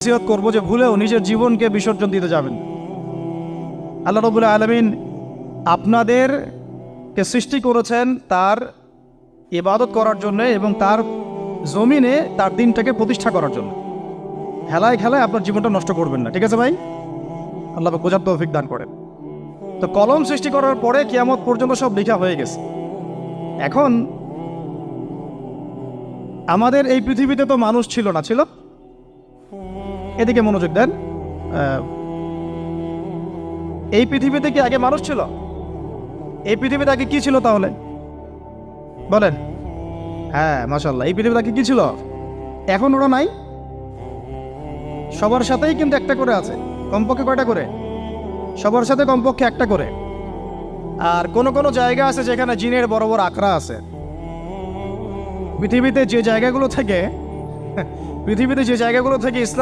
নসিহত করবো যে ভুলেও নিজের জীবনকে বিসর্জন দিতে যাবেন। আল্লাহ রাব্বুল আলামিন আপনাদেরকে সৃষ্টি করেছেন তার ইবাদত করার জন্য এবং তার জমিনে তার দিনটাকে প্রতিষ্ঠা করার জন্য। খেলায় খেলায় আপনার জীবনটা নষ্ট করবেন না, ঠিক আছে ভাই? আল্লাহ পাক বোঝার তৌফিক দান করেন। তো কলম সৃষ্টি করার পরে কিয়ামত পর্যন্ত সব লেখা হয়ে গেছে। এখন আমাদের এই পৃথিবীতে তো মানুষ ছিল না, ছিল? এদিকে মনোযোগ দেন। এই পৃথিবীতে কি আগে মানুষ ছিল? এই পৃথিবীতে আগে কি ছিল তাহলে বলেন? হ্যাঁ, মাশাআল্লাহ। এই পৃথিবীতে আগে কি ছিল? এখন ওরা নাই? সবার সাথেই কিন্তু একটা করে আছে। কমপক্ষে কয়টা করে? সবার সাথে কমপক্ষে একটা করে। আর কোন কোন জায়গা আছে যেখানে জিনের বড় বড় আখড়া আছে। পৃথিবীতে যে জায়গাগুলো থেকে ইসলাম